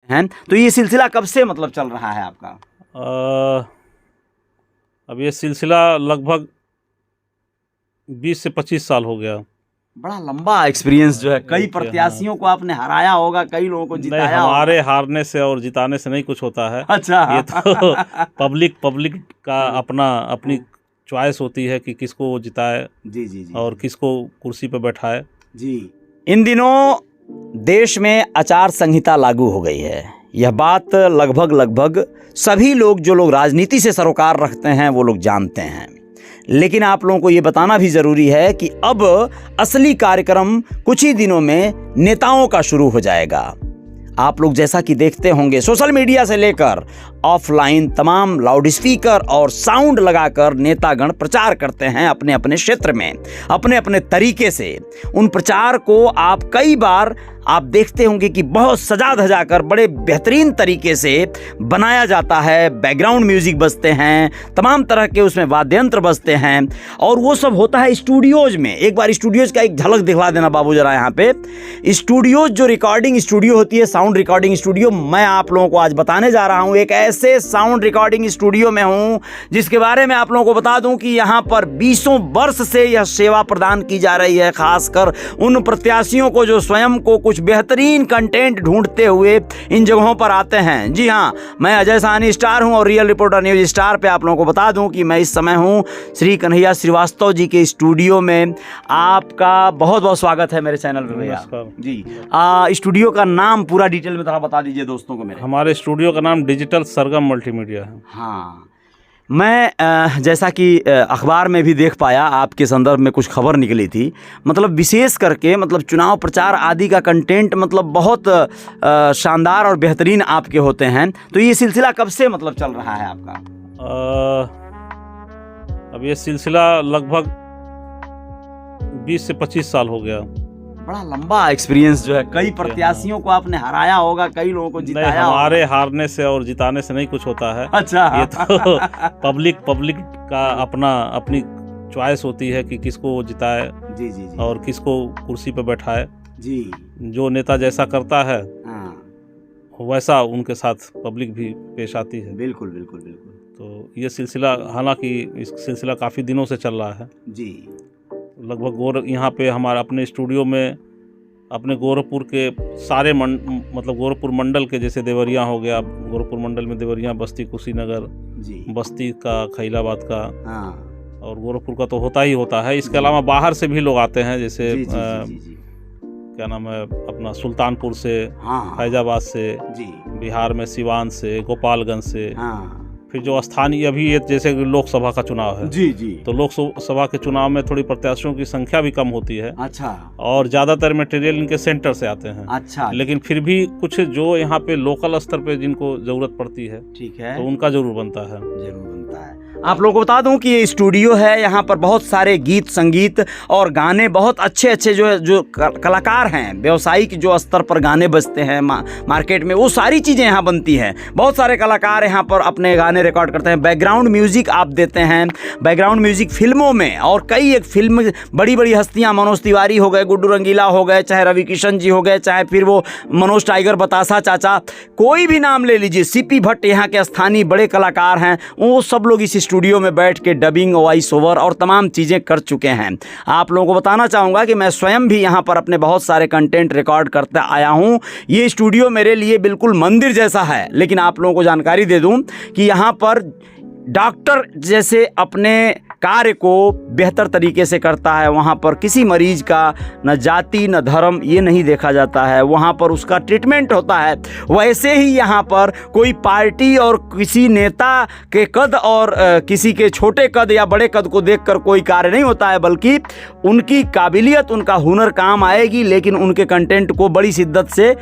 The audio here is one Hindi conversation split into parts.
हैं। तो ये सिलसिला कब से मतलब चल रहा है आपका? अब ये सिलसिला लगभग 20 से 25 साल हो गया। बड़ा लंबा एक्सपीरियंस जो है, कई प्रत्याशियों को आपने हराया होगा, कई लोगों को नहीं, जिताया हमारे होगा। हारने से और जिताने से नहीं कुछ होता है। अच्छा। ये तो पब्लिक का अपनी चॉइस होती है कि किसको वो जिताए जी जी जी, और किसको कुर्सी पर बैठाए। जी। इन दिनों देश में आचार संहिता लागू हो गई है। यह बात लगभग सभी लोग, जो लोग राजनीति से सरोकार रखते हैं, वो लोग जानते हैं। लेकिन आप लोगों को ये बताना भी ज़रूरी है कि अब असली कार्यक्रम कुछ ही दिनों में नेताओं का शुरू हो जाएगा। आप लोग जैसा कि देखते होंगे, सोशल मीडिया से लेकर ऑफलाइन तमाम लाउडस्पीकर और साउंड लगाकर नेतागण प्रचार करते हैं अपने अपने क्षेत्र में, अपने अपने तरीके से। उन प्रचार को आप कई बार आप देखते होंगे कि बहुत सजा धजा कर बड़े बेहतरीन तरीके से बनाया जाता है। बैकग्राउंड म्यूजिक बजते हैं, तमाम तरह के उसमें वाद्य यंत्र बजते हैं, और वो सब होता है स्टूडियोज में। एक बार स्टूडियोज का एक झलक दिखला देना बाबू जरा यहाँ पे। स्टूडियोज जो रिकॉर्डिंग स्टूडियो होती है, साउंड रिकॉर्डिंग स्टूडियो, मैं आप लोगों को आज बताने जा रहा हूँ। एक ऐसे साउंड रिकॉर्डिंग स्टूडियो में हूँ जिसके बारे में आप लोगों को बता दूं कि यहाँ पर 20 वर्ष से यह सेवा प्रदान की जा रही है, खासकर उन प्रत्याशियों को जो स्वयं को कुछ बेहतरीन कंटेंट ढूंढते हुए इन जगहों पर आते हैं। जी हाँ, मैं अजय साहनी स्टार हूं और रियल रिपोर्टर न्यूज स्टार पे आप लोगों को बता दूं कि मैं इस समय हूं श्री कन्हैया श्रीवास्तव जी के स्टूडियो में। आपका बहुत बहुत स्वागत है मेरे चैनल पे भैया जी। स्टूडियो का नाम पूरा डिटेल में थोड़ा बता दीजिए दोस्तों को मेरे। हमारे स्टूडियो का नाम डिजिटल सरगम मल्टीमीडिया है। हाँ, मैं जैसा कि अखबार में भी देख पाया, आपके संदर्भ में कुछ खबर निकली थी, मतलब विशेष करके मतलब चुनाव प्रचार आदि का कंटेंट मतलब बहुत शानदार और बेहतरीन आपके होते हैं। तो ये सिलसिला कब से मतलब चल रहा है आपका? अब ये सिलसिला लगभग 20 से 25 साल हो गया। बड़ा लंबा एक्सपीरियंस जो है, कई प्रत्याशियों को आपने हराया होगा, कई लोगों को जिताया नहीं, हमारे हारने से और जिताने से नहीं कुछ होता है। अच्छा। ये तो पब्लिक का अपनी चॉइस होती है कि किसको वो जिताए जी जी जी, और किसको कुर्सी पर बैठाए। जी। जो नेता जैसा करता है हाँ, वैसा उनके साथ पब्लिक भी पेश आती है। बिल्कुल बिल्कुल बिल्कुल। तो ये सिलसिला, हालांकि इस सिलसिला काफ़ी दिनों से चल रहा है जी। लगभग। यहाँ पे हमारे अपने स्टूडियो में अपने गोरखपुर के सारे मतलब गोरखपुर मंडल के, जैसे देवरिया हो गया, गोरखपुर मंडल में देवरिया, बस्ती, कुशीनगर जी, बस्ती का, खैलाबाद का, हाँ, और गोरखपुर का तो होता ही होता है। इसके अलावा बाहर से भी लोग आते हैं, जैसे जी, जी, जी, जी, जी। क्या नाम है अपना, सुल्तानपुर से, हाँ, फैजाबाद से, जी, बिहार में सिवान से, गोपालगंज से। हाँ, फिर जो स्थानीय, अभी ये जैसे लोकसभा का चुनाव है, जी जी, तो लोकसभा के चुनाव में थोड़ी प्रत्याशियों की संख्या भी कम होती है। अच्छा, और ज़्यादातर मटेरियल इनके सेंटर से आते हैं। अच्छा, लेकिन फिर भी कुछ जो यहाँ पे लोकल स्तर पे जिनको ज़रूरत पड़ती है, ठीक है, तो उनका जरूर बनता है। जरूर बनता है। आप लोगों को बता दूं कि ये स्टूडियो है, यहाँ पर बहुत सारे गीत संगीत और गाने, बहुत अच्छे अच्छे जो कलाकार हैं, व्यावसायिक जो स्तर पर गाने बजते हैं मार्केट में, वो सारी चीज़ें यहाँ बनती हैं। बहुत सारे कलाकार यहाँ पर अपने गाने रिकॉर्ड करते हैं, बैकग्राउंड म्यूजिक आप देते हैं, बैकग्राउंड म्यूजिक फिल्मों में, और कई एक फिल्म बड़ी बड़ी हस्तियाँ, मनोज तिवारी हो गए, गुड्डू रंगीला हो गए, चाहे रवि किशन जी हो गए, चाहे फिर वो मनोज टाइगर बतासा चाचा, कोई भी नाम ले लीजिए, सीपी भट्ट यहाँ के स्थानीय बड़े कलाकार हैं, वो सब लोग इस स्टूडियो में बैठ के डबिंग, वॉइस ओवर और तमाम चीज़ें कर चुके हैं। आप लोगों को बताना चाहूँगा कि मैं स्वयं भी यहाँ पर अपने बहुत सारे कंटेंट रिकॉर्ड करते आया हूँ। ये स्टूडियो मेरे लिए बिल्कुल मंदिर जैसा है। लेकिन आप लोगों को जानकारी दे दूँ कि यहाँ पर डॉक्टर जैसे अपने कार्य को बेहतर तरीके से करता है, वहाँ पर किसी मरीज का न जाति न धर्म ये नहीं देखा जाता है, वहाँ पर उसका ट्रीटमेंट होता है। वैसे ही यहाँ पर कोई पार्टी और किसी नेता के कद और किसी के छोटे कद या बड़े कद को देखकर कोई कार्य नहीं होता है, बल्कि उनकी काबिलियत, उनका हुनर काम आएगी, लेकिन उनके कंटेंट को बड़ी शिद्दत से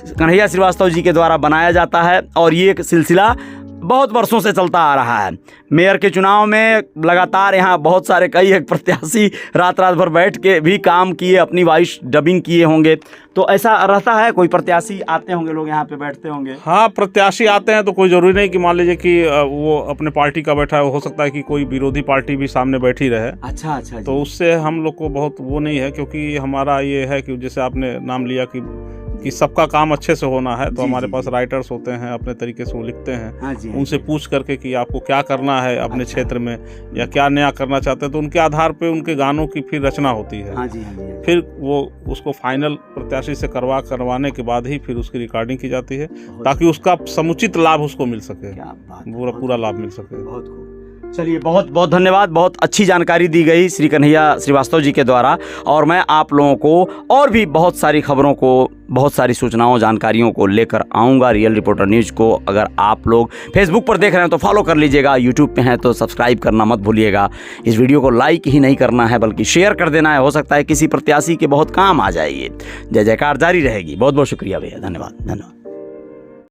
कन्हैया श्रीवास्तव जी के द्वारा बनाया जाता है। और ये एक सिलसिला बहुत वर्षों से चलता आ रहा है। मेयर के चुनाव में लगातार यहाँ बहुत सारे कई एक प्रत्याशी रात भर बैठ के भी काम किए, अपनी वॉइस डबिंग किए होंगे। तो ऐसा रहता है, कोई प्रत्याशी आते होंगे, लोग यहाँ पे बैठते होंगे। हाँ, प्रत्याशी आते हैं तो कोई ज़रूरी नहीं कि मान लीजिए कि वो अपने पार्टी का बैठा है, हो सकता है कि कोई विरोधी पार्टी भी सामने बैठी रहे। अच्छा अच्छा, तो उससे हम लोग को बहुत वो नहीं है, क्योंकि हमारा ये है कि जैसे आपने नाम लिया कि कि सबका काम अच्छे से होना है, तो जी, हमारे जी, पास जी। राइटर्स होते हैं, अपने तरीके से वो लिखते हैं। हाँ जी, हाँ उनसे जी। पूछ करके कि आपको क्या करना है अपने अच्छा। क्षेत्र में या क्या नया करना चाहते हैं, तो उनके आधार पे उनके गानों की फिर रचना होती है। हाँ जी, हाँ जी, हाँ जी। फिर वो उसको फाइनल प्रत्याशी से करवाने के बाद ही फिर उसकी रिकॉर्डिंग की जाती है, बहुत ताकि उसका समुचित लाभ उसको मिल सके, क्या बात है, पूरा बहुत पूरा खूब, लाभ मिल सके। बहुत खूब। चलिए, बहुत बहुत धन्यवाद। बहुत अच्छी जानकारी दी गई श्री कन्हैया श्रीवास्तव जी के द्वारा, और मैं आप लोगों को और भी बहुत सारी खबरों को, बहुत सारी सूचनाओं, जानकारियों को लेकर आऊँगा। रियल रिपोर्टर न्यूज़ को अगर आप लोग फेसबुक पर देख रहे हैं तो फॉलो कर लीजिएगा, यूट्यूब पे हैं तो सब्सक्राइब करना मत भूलिएगा। इस वीडियो को लाइक ही नहीं करना है बल्कि शेयर कर देना है, हो सकता है किसी प्रत्याशी के बहुत काम आ जाए। ये जय जयकार जारी रहेगी। बहुत बहुत शुक्रिया भैया, धन्यवाद धन्यवाद।